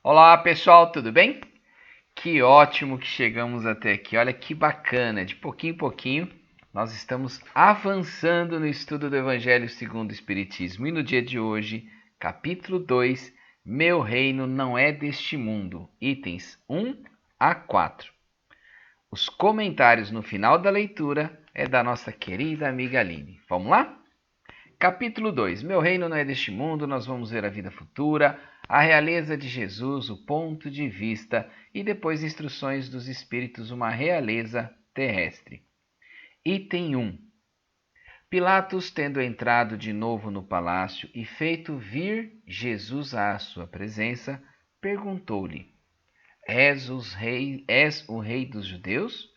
Olá pessoal, tudo bem? Que ótimo que chegamos até aqui. Olha que bacana, de pouquinho em pouquinho nós estamos avançando no estudo do Evangelho segundo o Espiritismo. E no dia de hoje, capítulo 2, Meu Reino Não É Deste Mundo, itens 1 a 4. Os comentários no final da leitura é da nossa querida amiga Aline. Vamos lá? Capítulo 2. Meu reino não é deste mundo, nós vamos ver a vida futura, a realeza de Jesus, o ponto de vista e depois instruções dos espíritos, uma realeza terrestre. Item 1. Pilatos, tendo entrado de novo no palácio e feito vir Jesus à sua presença, perguntou-lhe: És o rei dos judeus?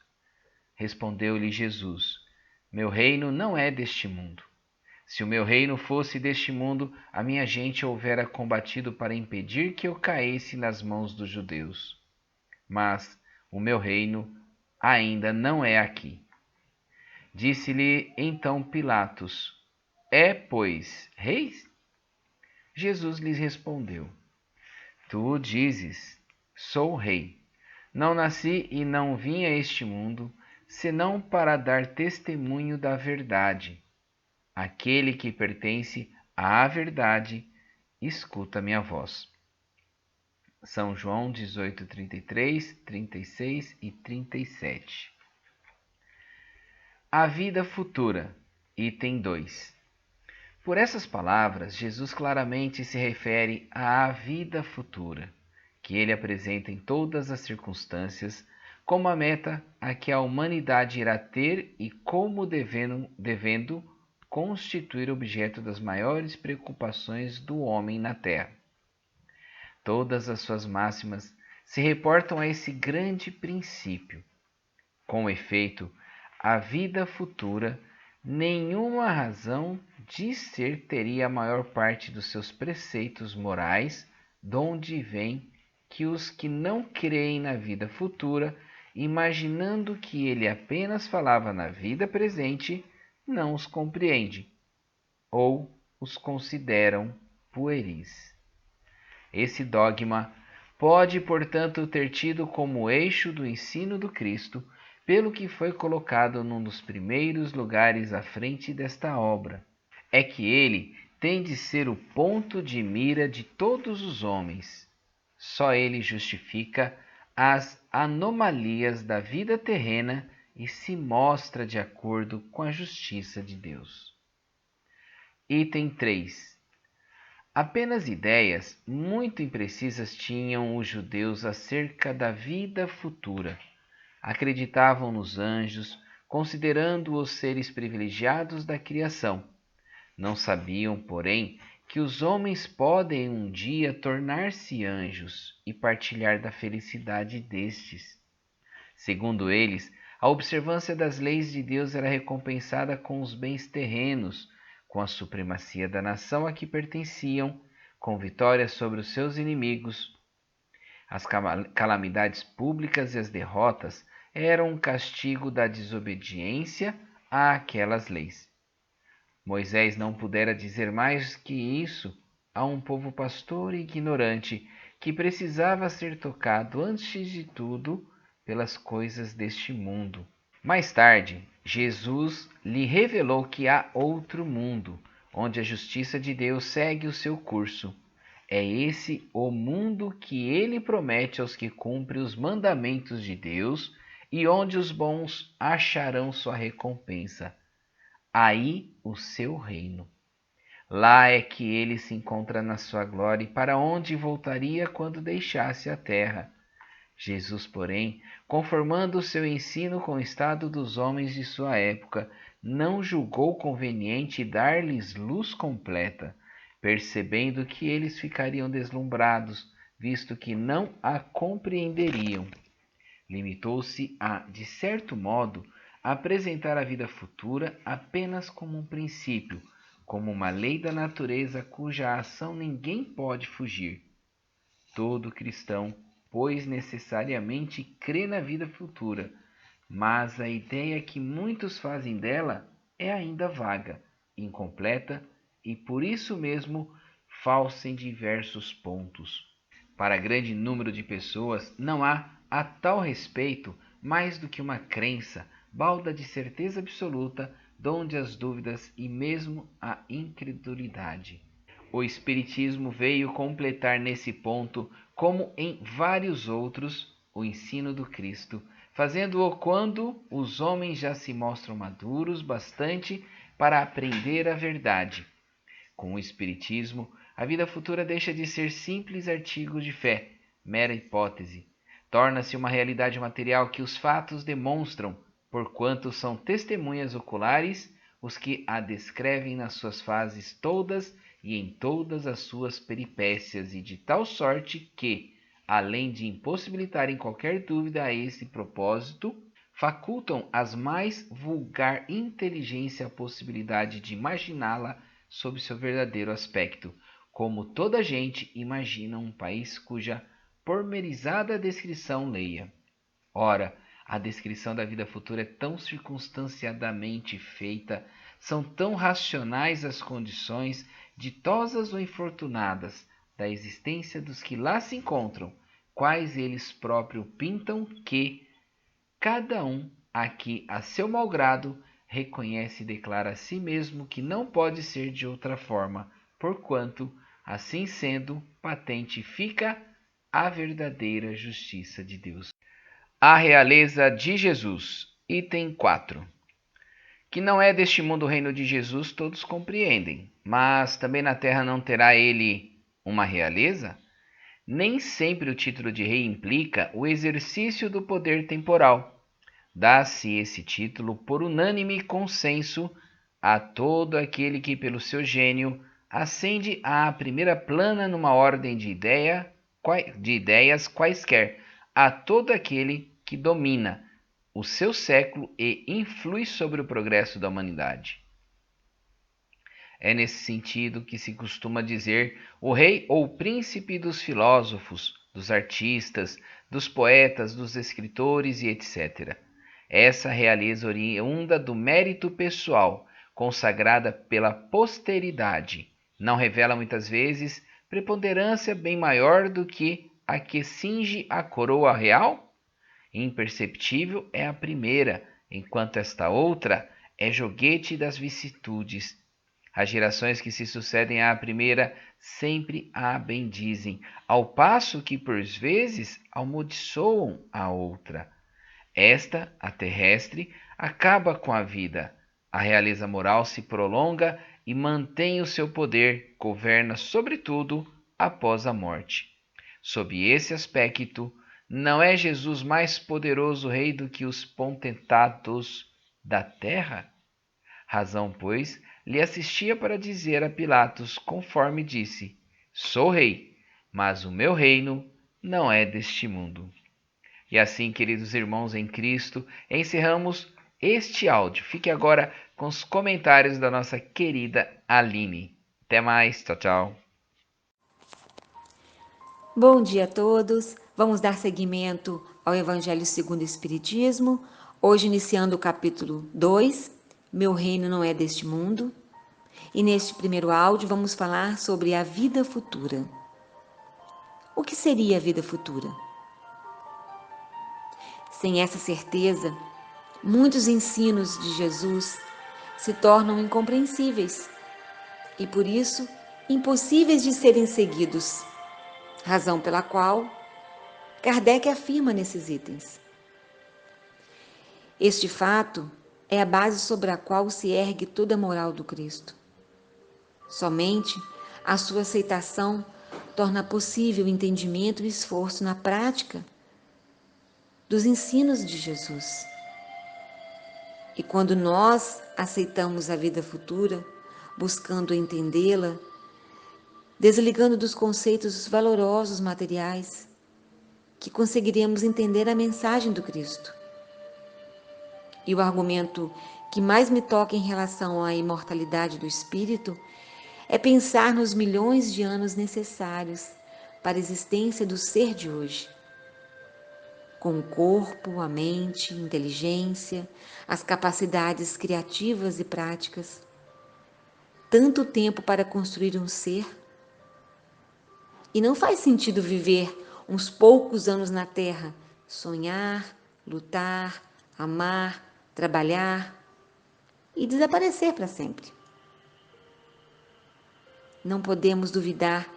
Respondeu-lhe Jesus: Meu reino não é deste mundo. Se o meu reino fosse deste mundo, a minha gente houvera combatido para impedir que eu caísse nas mãos dos judeus. Mas o meu reino ainda não é aqui. Disse-lhe então Pilatos: É, pois, rei? Jesus lhes respondeu: Tu o dizes, sou rei. Não nasci e não vim a este mundo, senão para dar testemunho da verdade. Aquele que pertence à verdade, escuta minha voz. São João 18, 33, 36 e 37. A vida futura, item 2. Por essas palavras, Jesus claramente se refere à vida futura, que ele apresenta em todas as circunstâncias como a meta a que a humanidade irá ter e como devendo constituir objeto das maiores preocupações do homem na Terra. Todas as suas máximas se reportam a esse grande princípio. Com efeito, a vida futura, nenhuma razão de ser teria a maior parte dos seus preceitos morais, donde vem que os que não creem na vida futura, imaginando que ele apenas falava na vida presente, não os compreende ou os consideram pueris. Esse dogma pode, portanto, ter tido como eixo do ensino do Cristo, pelo que foi colocado num dos primeiros lugares à frente desta obra. É que ele tem de ser o ponto de mira de todos os homens. Só ele justifica as anomalias da vida terrena e se mostra de acordo com a justiça de Deus. Item 3. Apenas ideias muito imprecisas tinham os judeus acerca da vida futura. Acreditavam nos anjos, considerando-os seres privilegiados da criação. Não sabiam, porém, que os homens podem um dia tornar-se anjos e partilhar da felicidade destes. Segundo eles, a observância das leis de Deus era recompensada com os bens terrenos, com a supremacia da nação a que pertenciam, com vitória sobre os seus inimigos. As calamidades públicas e as derrotas eram um castigo da desobediência àquelas leis. Moisés não pudera dizer mais que isso a um povo pastor e ignorante que precisava ser tocado antes de tudo pelas coisas deste mundo. Mais tarde, Jesus lhe revelou que há outro mundo, onde a justiça de Deus segue o seu curso. É esse o mundo que ele promete aos que cumprem os mandamentos de Deus e onde os bons acharão sua recompensa. Aí o seu reino. Lá é que ele se encontra na sua glória e para onde voltaria quando deixasse a terra. Jesus, porém, conformando o seu ensino com o estado dos homens de sua época, não julgou conveniente dar-lhes luz completa, percebendo que eles ficariam deslumbrados, visto que não a compreenderiam. Limitou-se a, de certo modo, apresentar a vida futura apenas como um princípio, como uma lei da natureza cuja ação ninguém pode fugir. Todo cristão, pois, necessariamente crê na vida futura, mas a ideia que muitos fazem dela é ainda vaga, incompleta e, por isso mesmo, falsa em diversos pontos. Para grande número de pessoas, não há a tal respeito mais do que uma crença, balda de certeza absoluta, donde as dúvidas e mesmo a incredulidade. O Espiritismo veio completar nesse ponto, como em vários outros, o ensino do Cristo, fazendo-o quando os homens já se mostram maduros bastante para aprender a verdade. Com o Espiritismo, a vida futura deixa de ser simples artigo de fé, mera hipótese. Torna-se uma realidade material que os fatos demonstram, porquanto são testemunhas oculares os que a descrevem nas suas fases todas e em todas as suas peripécias, e de tal sorte que, além de impossibilitarem qualquer dúvida a esse propósito, facultam as mais vulgar inteligência a possibilidade de imaginá-la sob seu verdadeiro aspecto, como toda gente imagina um país cuja pormenorizada descrição leia. Ora, a descrição da vida futura é tão circunstanciadamente feita, são tão racionais as condições, ditosas ou infortunadas, da existência dos que lá se encontram, quais eles próprios pintam, que cada um, aqui a seu malgrado, reconhece e declara a si mesmo que não pode ser de outra forma, porquanto, assim sendo, patente fica a verdadeira justiça de Deus. A realeza de Jesus, item 4. Que não é deste mundo o reino de Jesus, todos compreendem, mas também na terra não terá ele uma realeza? Nem sempre o título de rei implica o exercício do poder temporal. Dá-se esse título por unânime consenso a todo aquele que, pelo seu gênio, ascende à primeira plana numa ordem de ideias quaisquer, a todo aquele que domina o seu século e influi sobre o progresso da humanidade. É nesse sentido que se costuma dizer o rei ou príncipe dos filósofos, dos artistas, dos poetas, dos escritores e etc. Essa realeza oriunda do mérito pessoal, consagrada pela posteridade, não revela muitas vezes preponderância bem maior do que a que cinge a coroa real? Imperceptível é a primeira, enquanto esta outra é joguete das vicissitudes. As gerações que se sucedem à primeira sempre a bendizem, ao passo que por vezes amaldiçoam a outra. Esta, a terrestre, acaba com a vida. A realeza moral se prolonga e mantém o seu poder, governa sobretudo após a morte. Sob esse aspecto, não é Jesus mais poderoso rei do que os potentados da terra? Razão, pois, lhe assistia para dizer a Pilatos, conforme disse: Sou rei, mas o meu reino não é deste mundo. E assim, queridos irmãos em Cristo, encerramos este áudio. Fique agora com os comentários da nossa querida Aline. Até mais, tchau, tchau. Bom dia a todos. Vamos dar seguimento ao Evangelho segundo o Espiritismo, hoje iniciando o capítulo 2, Meu reino não é deste mundo. E neste primeiro áudio vamos falar sobre a vida futura. O que seria a vida futura? Sem essa certeza, muitos ensinos de Jesus se tornam incompreensíveis e, por isso, impossíveis de serem seguidos, razão pela qual Kardec afirma nesses itens. Este fato é a base sobre a qual se ergue toda a moral do Cristo. Somente a sua aceitação torna possível o entendimento e esforço na prática dos ensinos de Jesus. E quando nós aceitamos a vida futura, buscando entendê-la, desligando dos conceitos valorosos materiais, que conseguiremos entender a mensagem do Cristo. E o argumento que mais me toca em relação à imortalidade do espírito é pensar nos milhões de anos necessários para a existência do ser de hoje. Com o corpo, a mente, a inteligência, as capacidades criativas e práticas. Tanto tempo para construir um ser E não faz sentido viver uns poucos anos na Terra, sonhar, lutar, amar, trabalhar e desaparecer para sempre. Não podemos duvidar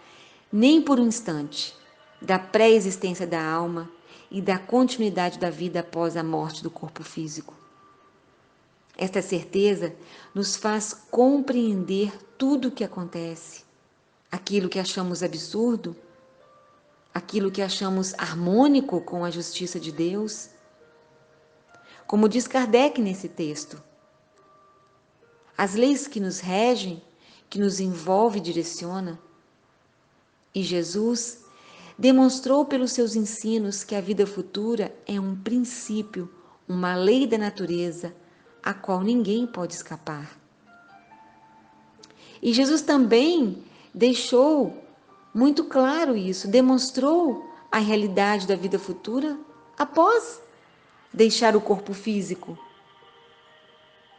nem por um instante da pré-existência da alma e da continuidade da vida após a morte do corpo físico. Esta certeza nos faz compreender tudo o que acontece, aquilo que achamos absurdo, aquilo que achamos harmônico com a justiça de Deus. Como diz Kardec nesse texto, as leis que nos regem, que nos envolve e direciona, e Jesus demonstrou pelos seus ensinos que a vida futura é um princípio, uma lei da natureza, a qual ninguém pode escapar. E Jesus também deixou muito claro isso, demonstrou a realidade da vida futura após deixar o corpo físico.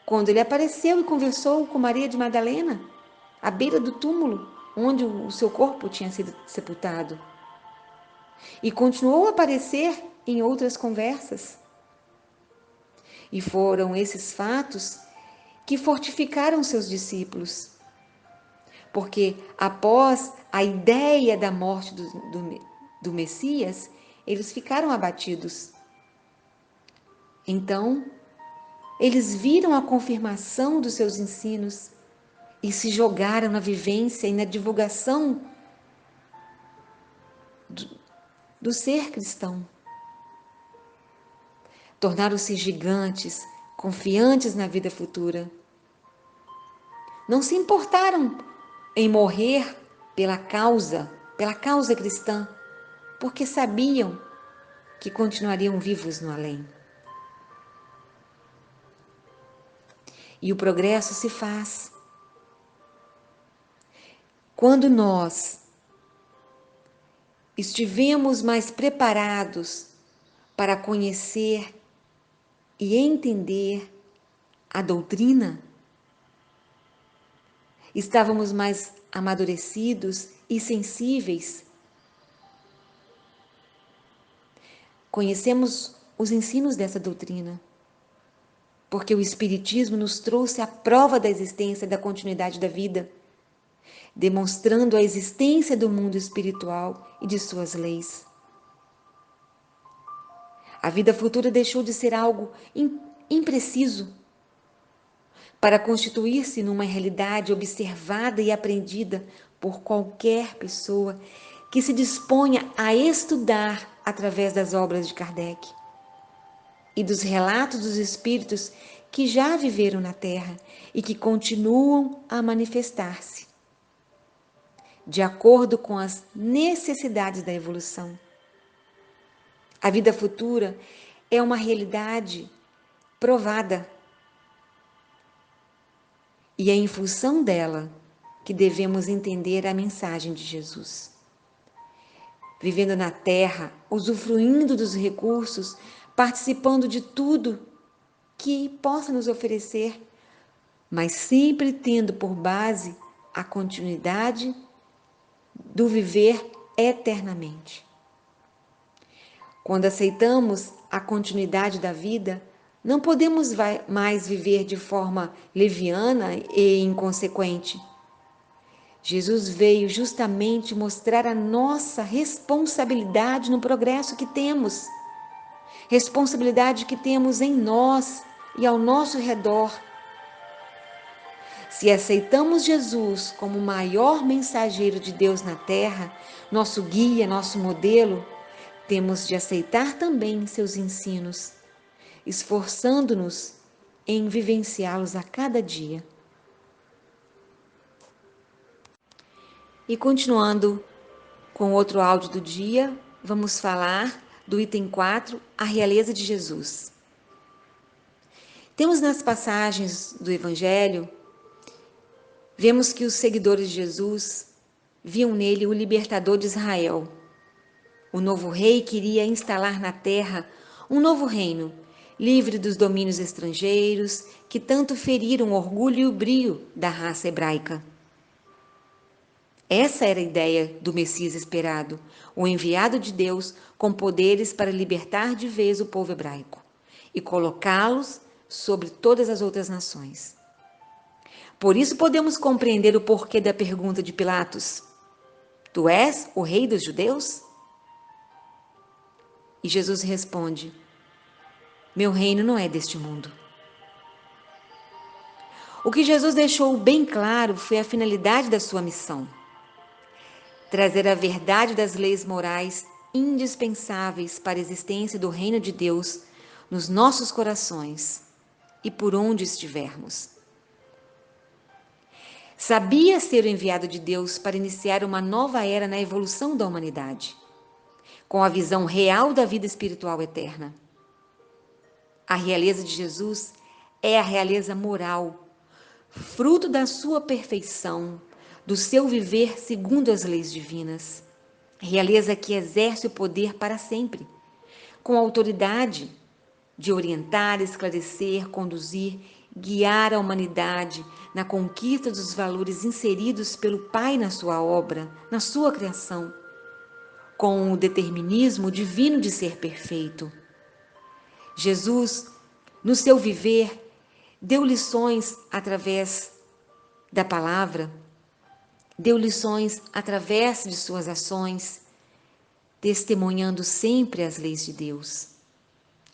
Quando ele apareceu e conversou com Maria de Madalena, à beira do túmulo, onde o seu corpo tinha sido sepultado. E continuou a aparecer em outras conversas. E foram esses fatos que fortificaram seus discípulos. Porque após a ideia da morte do Messias, eles ficaram abatidos. Então, eles viram a confirmação dos seus ensinos e se jogaram na vivência e na divulgação do ser cristão. Tornaram-se gigantes, confiantes na vida futura. Não se importaram em morrer pela causa cristã, porque sabiam que continuariam vivos no além. E o progresso se faz quando nós estivemos mais preparados para conhecer e entender a doutrina, estávamos mais amadurecidos e sensíveis. Conhecemos os ensinos dessa doutrina, porque o Espiritismo nos trouxe a prova da existência e da continuidade da vida, demonstrando a existência do mundo espiritual e de suas leis. A vida futura deixou de ser algo impreciso para constituir-se numa realidade observada e aprendida por qualquer pessoa que se disponha a estudar através das obras de Kardec e dos relatos dos espíritos que já viveram na Terra e que continuam a manifestar-se, de acordo com as necessidades da evolução. A vida futura é uma realidade provada e é em função dela que devemos entender a mensagem de Jesus. Vivendo na Terra, usufruindo dos recursos, participando de tudo que possa nos oferecer, mas sempre tendo por base a continuidade do viver eternamente. Quando aceitamos a continuidade da vida, não podemos mais viver de forma leviana e inconsequente. Jesus veio justamente mostrar a nossa responsabilidade no progresso que temos, responsabilidade que temos em nós e ao nosso redor. Se aceitamos Jesus como o maior mensageiro de Deus na Terra, nosso guia, nosso modelo, temos de aceitar também seus ensinos, esforçando-nos em vivenciá-los a cada dia. E continuando com outro áudio do dia, vamos falar do item 4, a realeza de Jesus. Temos nas passagens do Evangelho, vemos que os seguidores de Jesus viam nele o libertador de Israel. O novo rei queria instalar na terra um novo reino, livre dos domínios estrangeiros que tanto feriram o orgulho e o brio da raça hebraica. Essa era a ideia do Messias esperado, o enviado de Deus com poderes para libertar de vez o povo hebraico e colocá-los sobre todas as outras nações. Por isso podemos compreender o porquê da pergunta de Pilatos: Tu és o rei dos judeus? E Jesus responde: Meu reino não é deste mundo. O que Jesus deixou bem claro foi a finalidade da sua missão: trazer a verdade das leis morais indispensáveis para a existência do reino de Deus nos nossos corações e por onde estivermos. Sabia ser o enviado de Deus para iniciar uma nova era na evolução da humanidade, com a visão real da vida espiritual eterna. A realeza de Jesus é a realeza moral, fruto da sua perfeição, do seu viver segundo as leis divinas. Realeza que exerce o poder para sempre, com a autoridade de orientar, esclarecer, conduzir, guiar a humanidade na conquista dos valores inseridos pelo Pai na sua obra, na sua criação, com o determinismo divino de ser perfeito. Jesus, no seu viver, deu lições através da palavra, deu lições através de suas ações, testemunhando sempre as leis de Deus.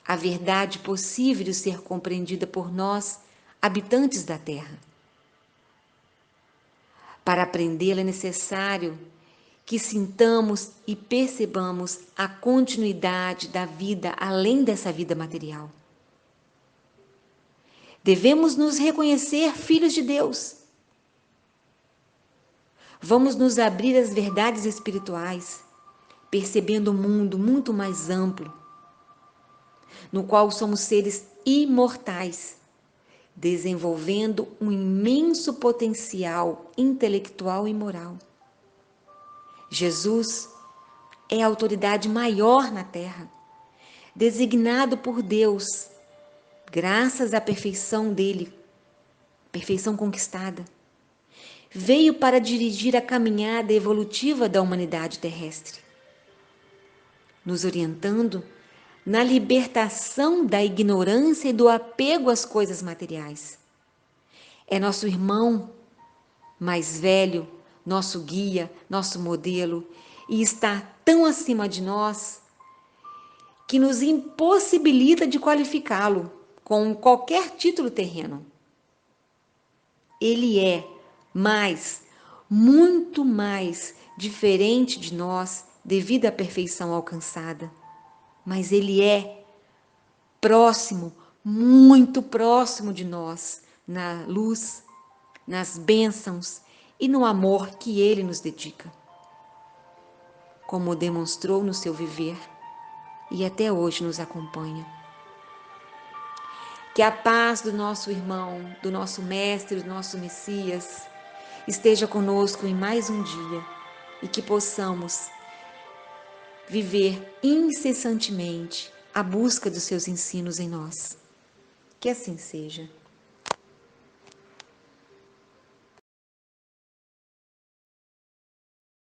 A verdade possível de ser compreendida por nós, habitantes da terra. Para aprendê-la é necessário que sintamos e percebamos a continuidade da vida além dessa vida material. Devemos nos reconhecer filhos de Deus. Vamos nos abrir às verdades espirituais, percebendo um mundo muito mais amplo, no qual somos seres imortais, desenvolvendo um imenso potencial intelectual e moral. Jesus é a autoridade maior na Terra, designado por Deus, graças à perfeição dele, perfeição conquistada. Veio para dirigir a caminhada evolutiva da humanidade terrestre, nos orientando na libertação da ignorância e do apego às coisas materiais. É nosso irmão mais velho, nosso guia, nosso modelo, e está tão acima de nós que nos impossibilita de qualificá-lo com qualquer título terreno. Ele é mais, muito mais diferente de nós devido à perfeição alcançada. Mas ele é próximo, muito próximo de nós, na luz, nas bênçãos e no amor que ele nos dedica, como demonstrou no seu viver e até hoje nos acompanha. Que a paz do nosso irmão, do nosso mestre, do nosso Messias, esteja conosco em mais um dia e que possamos viver incessantemente a busca dos seus ensinos em nós. Que assim seja.